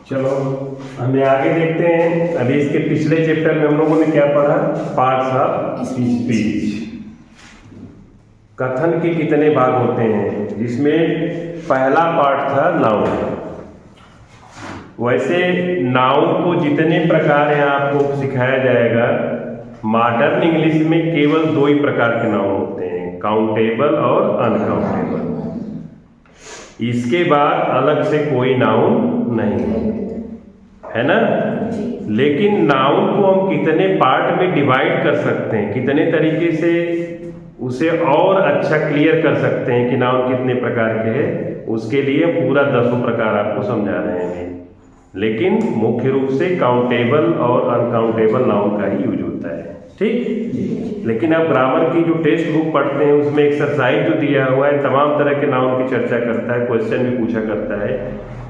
चलो हमें आगे देखते हैं। अभी इसके पिछले चैप्टर में हम लोगों ने क्या पढ़ा? Parts of speech. कथन के कितने भाग होते हैं, जिसमें पहला पार्ट था नाउन। वैसे नाउन को जितने प्रकार हैं आपको सिखाया जाएगा। मॉडर्न इंग्लिश में केवल दो ही प्रकार के नाउन होते हैं, काउंटेबल और अनकाउंटेबल। इसके बाद अलग से कोई नाउन नहीं है ना। लेकिन नाउन को हम कितने पार्ट में डिवाइड कर सकते हैं, कितने तरीके से उसे और अच्छा क्लियर कर सकते हैं कि नाउन कितने प्रकार के हैं, उसके लिए पूरा 10 प्रकार आपको समझा रहे हैं। लेकिन मुख्य रूप से काउंटेबल और अनकाउंटेबल नाउन का ही यूज होता है, ठीक। लेकिन आप ग्रामर की जो टेक्स्ट बुक पढ़ते हैं उसमें एक्सरसाइज जो दिया हुआ है तमाम तरह के नाउन की चर्चा करता है, क्वेश्चन भी पूछा करता है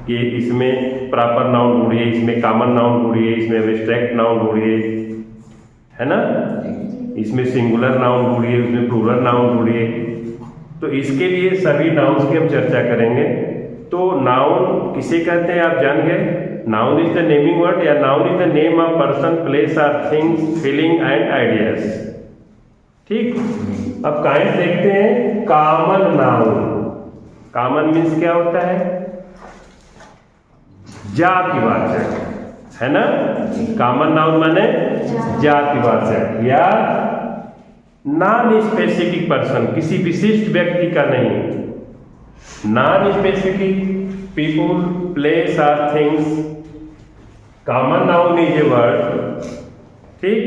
कि इसमें प्रॉपर नाउन ढूंढिए, इसमें कॉमन नाउन ढूंढिए, इसमें एब्स्ट्रैक्ट नाउन ढूंढिए, है ना, इसमें सिंगुलर नाउन ढूंढिए, उसमें प्लूरल नाउन ढूंढिए। तो इसके लिए सभी नाउन्स की हम चर्चा करेंगे। तो नाउन किसे कहते हैं आप जान गए? Noun is the naming word या noun is the name of person, place और थिंग्स, फीलिंग एंड आइडियाज, ठीक। अब काइंड देखते हैं। कॉमन नाउन, कॉमन मीन्स क्या होता है? जातिवाचक, है ना। कॉमन नाउन माने जातिवाचक या नॉन स्पेसिफिक पर्सन, किसी विशिष्ट व्यक्ति का नहीं। नॉन स्पेसिफिक पीपुल, प्लेस और things. Common noun is a word, ठीक,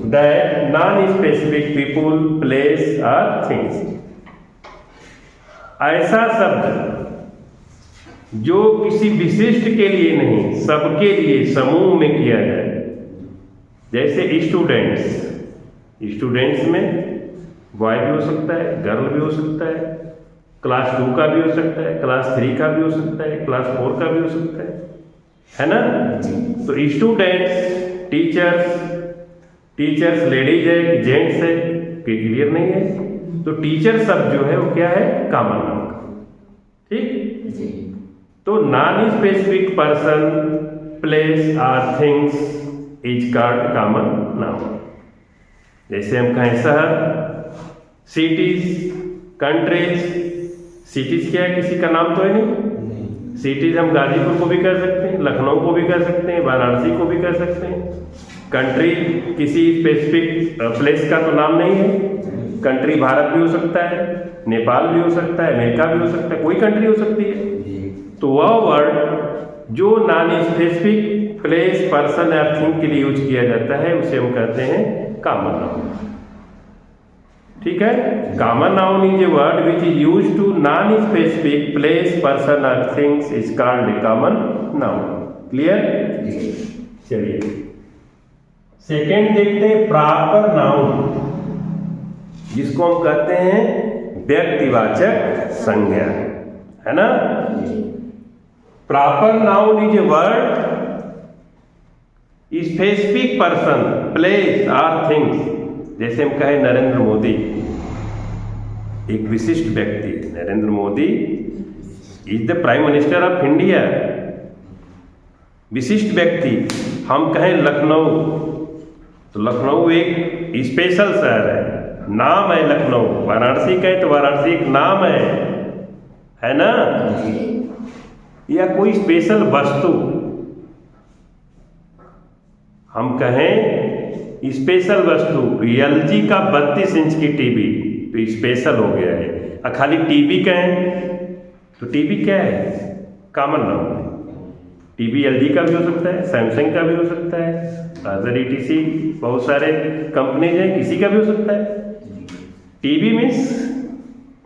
that non specific people, place और थिंग्स। ऐसा शब्द जो किसी विशिष्ट के लिए नहीं, सबके लिए समूह में किया जाए। जैसे स्टूडेंट्स, स्टूडेंट्स में बॉय भी हो सकता है, गर्ल भी हो सकता है, क्लास 2 का भी हो सकता है, क्लास 3 का भी हो सकता है, क्लास 4 का भी हो सकता है ना। तो स्टूडेंट्स, टीचर्स लेडीज है कि जेंट्स है कि क्लियर नहीं है। तो टीचर शब्द जो है वो क्या है? कॉमन नाउन, ठीक। तो नॉन स्पेसिफिक पर्सन, प्लेस और things is called common noun. जैसे हम कहें शहर, सिटीज, कंट्रीज। सिटीज क्या है? किसी का नाम तो है नहीं। सिटीज हम गाजीपुर को भी कह सकते हैं, लखनऊ को भी कह सकते हैं, वाराणसी को भी कह सकते हैं। कंट्री किसी स्पेसिफिक प्लेस का तो नाम नहीं है। कंट्री भारत भी हो सकता है, नेपाल भी हो सकता है, अमेरिका भी हो सकता है, कोई कंट्री हो सकती है। तो वह वर्ड जो नॉन स्पेसिफिक प्लेस, पर्सन या थिंग के लिए यूज किया जाता है उसे हम कहते हैं कॉमन नाउन, ठीक है। Common noun is a word which is used to non specific place, person और things is called a common noun. Clear? चलिए सेकेंड देखते हैं, प्रॉपर नाउन, जिसको हम कहते हैं व्यक्तिवाचक संज्ञा, है ना। Proper noun is a word specific person, place और थिंग्स। जैसे हम कहें नरेंद्र मोदी, एक विशिष्ट व्यक्ति। Narendra Modi is the prime minister of India, विशिष्ट व्यक्ति। हम कहें लखनऊ, तो लखनऊ एक स्पेशल शहर है, नाम है लखनऊ। वाराणसी कहें तो वाराणसी एक नाम है ना। या कोई स्पेशल वस्तु, हम कहें स्पेशल वस्तु, LG का 32 इंच की टीवी तो स्पेशल हो गया है। खाली टीवी कहें तो टीवी क्या है? कॉमन नाउन है। टीवी LG का भी हो सकता है, सैमसंग का भी हो सकता है, अदर ETC बहुत सारे कंपनीज हैं, किसी का भी हो सकता है। टीवी मीन्स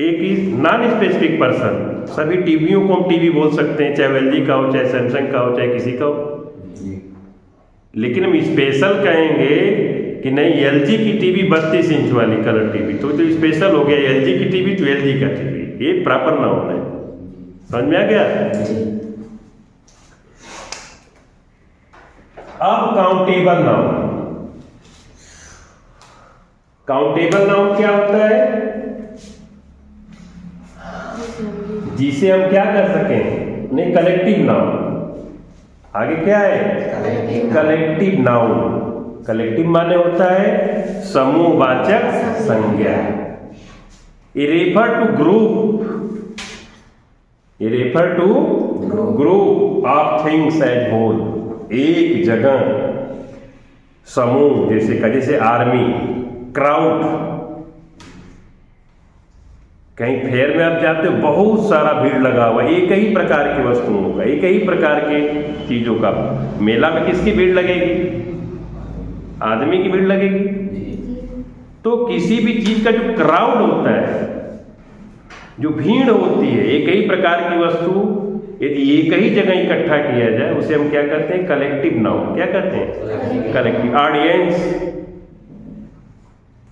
एक नॉन स्पेसिफिक पर्सन। सभी टीवियों को हम टीवी बोल सकते हैं, चाहे LG का हो, चाहे सैमसंग का हो, चाहे किसी का हो। लेकिन हम स्पेशल कहेंगे कि नहीं, LG की टीवी 32 इंच वाली कलर टीवी तो स्पेशल हो गया। LG की टीवी तो LG का टीवी, ये प्रॉपर नाउन है। समझ में आ गया? अब काउंटेबल नाउन। काउंटेबल नाउन क्या होता है? जिसे हम क्या कर सकें? नहीं, कलेक्टिव नाउन। आगे क्या है? Collective noun. कलेक्टिव माने होता है समूहवाचक संज्ञा। ये रेफर टू ग्रुप, ये refer to group of things as whole. एक जगह समूह, जैसे आर्मी, क्राउड। कहीं फेयर में आप जाते हो, बहुत सारा भीड़ लगा हुआ, एक ही प्रकार की वस्तुओं का, एक ही प्रकार के चीजों का। मेला में किसकी भीड़ लगेगी? आदमी की भीड़ लगेगी। तो किसी भी चीज का जो क्राउड होता है, जो भीड़ होती है, एक ही प्रकार की वस्तु यदि एक ही जगह इकट्ठा किया जाए, उसे हम क्या कहते हैं? Collective noun. क्या कहते हैं? कलेक्टिव। ऑडियंस,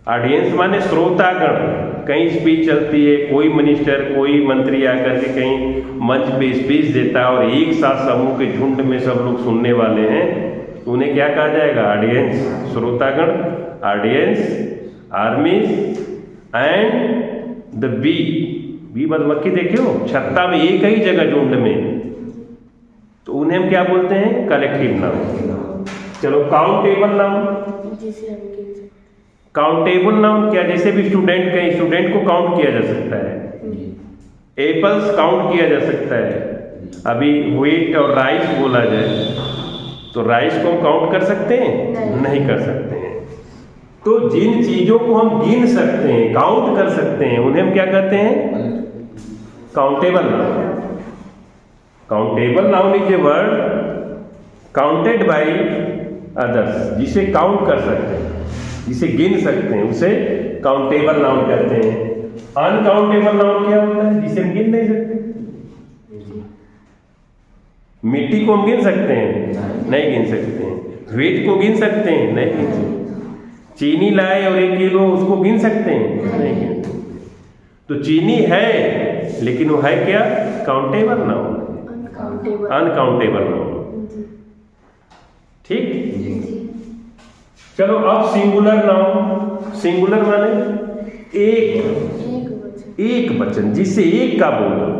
ऑडियंस माने श्रोतागण। कहीं स्पीच चलती है, कोई मिनिस्टर, कोई मंत्री आकर के कहीं मंच पे स्पीच देता है और एक साथ समूह के झुंड में सब लोग सुनने वाले हैं, तो उन्हें क्या कहा जाएगा? ऑडियंस, श्रोतागण। Audience, armies and the bee मधुमक्खी। देखियो छत्ता में एक ही जगह झुंड में, तो उन्हें हम क्या बोलते हैं? Collective noun. चलो काउंटेबल नाउन। काउंटेबल नाउन क्या? जैसे भी स्टूडेंट, कहीं स्टूडेंट को काउंट किया जा सकता है। एप्पल्स काउंट किया जा सकता है। अभी व्हीट और राइस बोला जाए तो राइस को हम काउंट कर सकते हैं? नहीं कर सकते हैं। तो जिन चीजों को हम गिन सकते हैं, काउंट कर सकते हैं, उन्हें हम क्या कहते हैं? Countable noun. Countable noun is a word counted by others, जिसे काउंट कर सकते हैं, जिसे गिन सकते हैं, उसे काउंटेबल नाउन कहते हैं। अनकाउंटेबल नाउन क्या होता है? जिसे हम गिन नहीं सकते। मिट्टी को हम गिन सकते हैं? नहीं गिन सकते हैं। वेट को गिन सकते हैं? नहीं गिन सकते। चीनी लाए और 1 किलो, उसको गिन सकते हैं? नहीं गिन सकते। तो चीनी है, लेकिन वो है क्या? Countable noun, uncountable noun. ठीक। चलो अब सिंगुलर नाउन। सिंगुलर माने एक वचन, जिससे एक का बोध।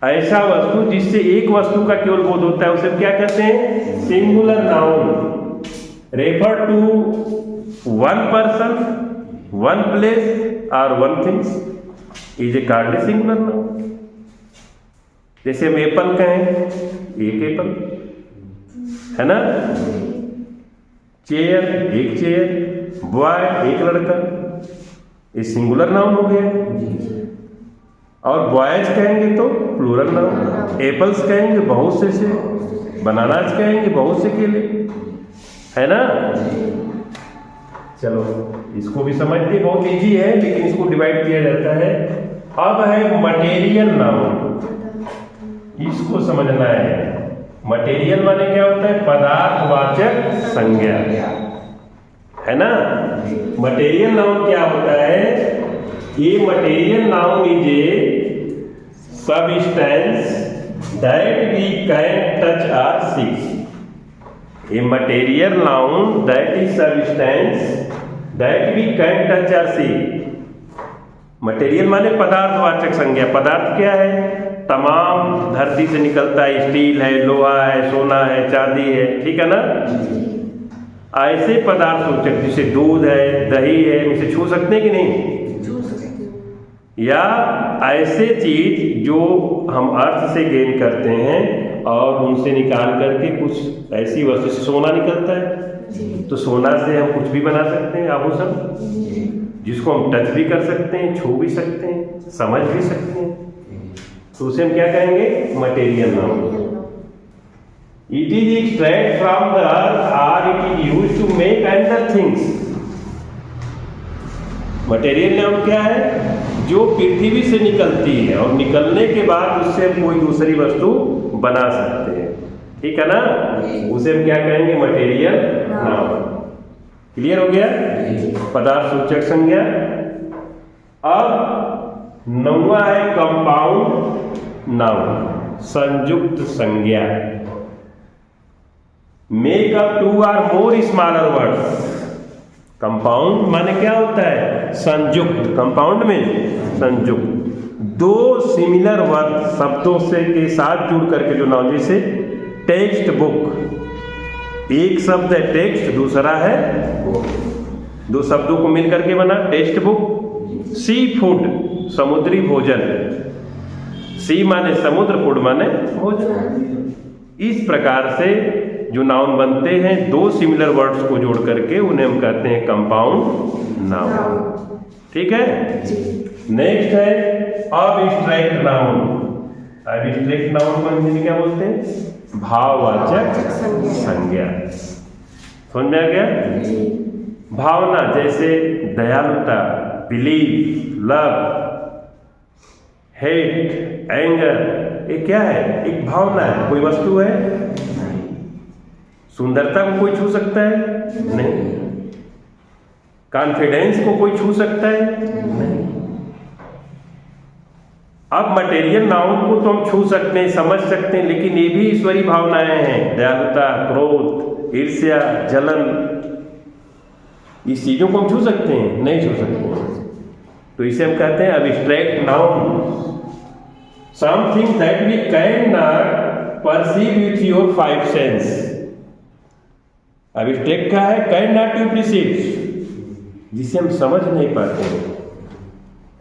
ऐसा वस्तु जिससे एक वस्तु का केवल बोध होता है, उसे क्या कहते हैं? Singular noun. Refer to one person, one place और one things is a called a singular noun. जैसे हम एप्पल कहें, एक एप्पल है ना। चेयर, एक चेयर। बॉय, एक लड़का। ये सिंगुलर नाउन हो गया। और बॉयज कहेंगे तो प्लूरल नाउन। एप्पल्स कहेंगे बहुत से, बनानास कहेंगे बहुत से केले, है ना। चलो इसको भी समझते, बहुत इजी है, लेकिन इसको डिवाइड किया जाता है। अब है मटेरियल नाउन, इसको समझना है। मटेरियल माने क्या होता है? पदार्थवाचक संज्ञा, है ना। मटेरियल नाउन क्या होता है? ये material noun is a substance that we can touch और see. A material noun that is substance that we can touch और सी। मटेरियल माने पदार्थवाचक संज्ञा। पदार्थ क्या है? तमाम धरती से निकलता है, स्टील है, लोहा है, सोना है, चांदी है, ठीक है ना। ऐसे पदार्थ सूचक जैसे दूध है, दही है, इसे छू सकते हैं कि नहीं? या ऐसे चीज जो हम अर्थ से गेन करते हैं और उनसे निकाल करके कुछ ऐसी वस्तु से सोना निकलता है, तो सोना से हम कुछ भी बना सकते हैं, आभूषण, जिसको हम टच भी कर सकते हैं, छू भी सकते हैं, समझ भी सकते हैं। तो उसे हम क्या कहेंगे? Material noun. It is extract from the earth और it is used to make other things. Material noun क्या है? जो पृथ्वी से निकलती है और निकलने के बाद उससे हम कोई दूसरी वस्तु बना सकते हैं, ठीक है ना। उसे हम क्या कहेंगे? Material noun. क्लियर हो गया? पदार्थ सूचक संज्ञा। अब नौवां है कंपाउंड नाउन, संयुक्त संज्ञा। Make up 2 or more smaller words. Compound माने क्या होता है? संयुक्त। कंपाउंड में संयुक्त, 2 सिमिलर वर्ड शब्दों से के साथ जुड़ करके जो नाउन, जैसे टेक्स्ट बुक, एक शब्द है टेक्स्ट, दूसरा है दो शब्दों को मिल करके बना टेक्स्ट बुक। सी फूड, समुद्री भोजन, सी माने समुद्र, फूड माने भोजन। इस प्रकार से जो नाउन बनते हैं, दो सिमिलर वर्ड्स को जोड़ करके उन्हें हम कहते हैं कंपाउंड नाउन। ठीक है। नेक्स्ट है अब्स्ट्रैक्ट नाउन। अब्स्ट्रैक्ट नाउन को हिंदी में क्या बोलते हैं? भाववाचक संज्ञा। समझ में आ गया? भावना जैसे दयालुता, बिलीव, लव, हेट, एंगर, ये क्या है? एक भावना है। कोई वस्तु है? सुंदरता को कोई छू सकता है? नहीं। कॉन्फिडेंस को कोई छू सकता है? नहीं। अब मटेरियल नाउन को तो हम छू सकते हैं, समझ सकते हैं, लेकिन ये भी ईश्वरी भावनाएं हैं। दयालुता, क्रोध, ईर्ष्या, जलन, इस चीजों को हम छू सकते हैं? नहीं छू सकते। तो इसे हम कहते हैं abstract noun. Something that we can not perceive with your five sense. Abstract क्या है? कैन नॉट यू परसीव, जिसे हम समझ नहीं पाते हैं।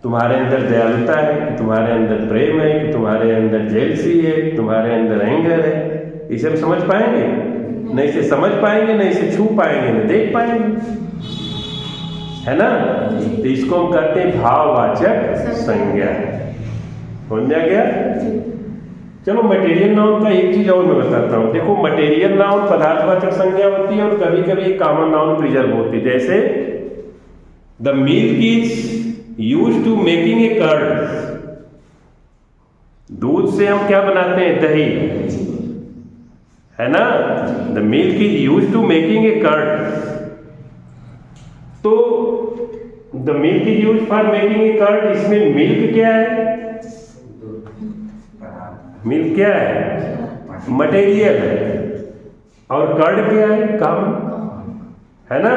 तुम्हारे अंदर दयालुता है कि तुम्हारे अंदर प्रेम है कि तुम्हारे अंदर जेलसी है कि तुम्हारे अंदर एंगर है, इसे हम समझ पाएंगे? नहीं से समझ पाएंगे, नहीं से छू पाएंगे, नहीं देख पाएंगे, है ना? तो इसको हम कहते हैं भाववाचक संज्ञा। समझ में आ गया? चलो मटेरियल नाउन का एक चीज और मैं बताता हूँ। देखो मटेरियल नाउन पदार्थवाचक संज्ञा होती है और कभी कभी कॉमन नाउन प्रिजर्व होती है। जैसे the milk is used to making a curd. दूध से हम क्या बनाते हैं? दही, है ना? The milk is used to making a curd. तो the milk is used for making a curd, इसमें मिल्क क्या है? मिल्क क्या है? मटेरियल है। और कर्ड क्या है? कॉमन, है ना?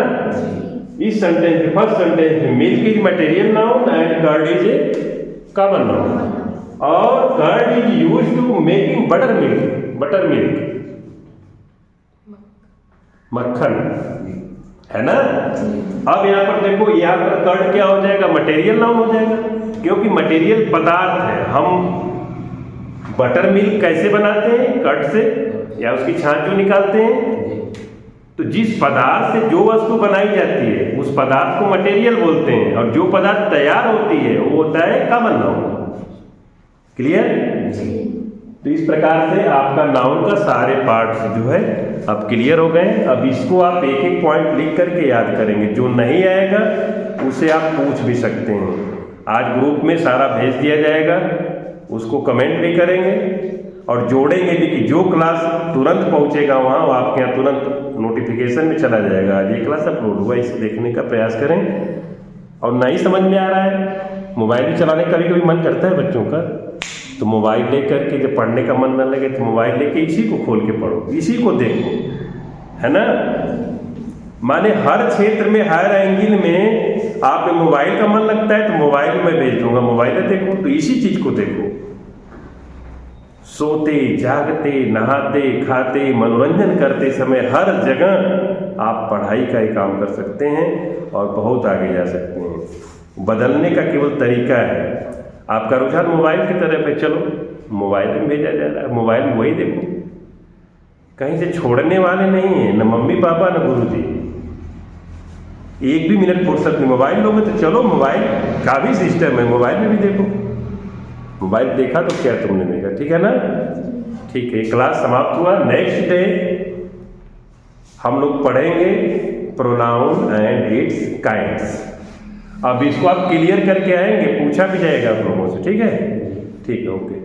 इस सेंटेंस में, फर्स्ट सेंटेंस में milk is material noun and curd is a common noun. और curd is used to making buttermilk. Buttermilk मक्खन, है ना? अब यहां पर देखो, यहां पर कर्ड क्या हो जाएगा? मटेरियल नाउन हो जाएगा, क्योंकि मटेरियल पदार्थ है। हम बटर मिल्क कैसे बनाते हैं? कर्ड से, या उसकी छाछ जो निकालते हैं। तो जिस पदार्थ से जो वस्तु बनाई जाती है उस पदार्थ को मटेरियल बोलते हैं, और जो पदार्थ तैयार होती है वो होता है कॉमन नाउन। क्लियर? तो इस प्रकार से आपका नाउन का सारे पार्ट्स जो है अब क्लियर हो गए। अब इसको आप एक एक पॉइंट लिख करके याद करेंगे। जो नहीं आएगा उसे आप पूछ भी सकते हैं। आज ग्रुप में सारा भेज दिया जाएगा, उसको कमेंट भी करेंगे और जोड़ेंगे भी कि जो क्लास तुरंत पहुंचेगा वहाँ, वो आपके यहाँ तुरंत नोटिफिकेशन में चला जाएगा। आज ये क्लास अपलोड हुआ, इसे देखने का प्रयास करें। और नहीं समझ में आ रहा है, मोबाइल भी चलाने का कभी कभी मन करता है बच्चों का, तो मोबाइल लेकर के जब पढ़ने का मन न लगे तो मोबाइल लेके इसी को खोल के पढ़ो, इसी को देखो, है ना? माने हर क्षेत्र में, हर एंगल में आप मोबाइल का मन लगता है तो मोबाइल में भेज दूंगा, मोबाइल देखो, तो इसी चीज को देखो। सोते, जागते, नहाते, खाते, मनोरंजन करते समय हर जगह आप पढ़ाई का ही काम कर सकते हैं और बहुत आगे जा सकते हैं। बदलने का केवल तरीका है, आपका रुझान मोबाइल की तरफ है, चलो मोबाइल में भेजा जा रहा है, मोबाइल में वही देखो। कहीं से छोड़ने वाले नहीं है, न मम्मी पापा न गुरुजी। एक भी मिनट फुर्सत नहीं, मोबाइल लोगे तो चलो मोबाइल का भी सिस्टम है, मोबाइल में भी देखो। मोबाइल देखा तो क्या तुमने देखा, ठीक है ना? ठीक है, क्लास समाप्त हुआ। नेक्स्ट डे हम लोग पढ़ेंगे प्रोनाउन एंड इट्स काइंड्स। अब इसको आप क्लियर करके आएंगे, पूछा भी जाएगा आप लोगों से, ठीक है? ठीक है, ओके।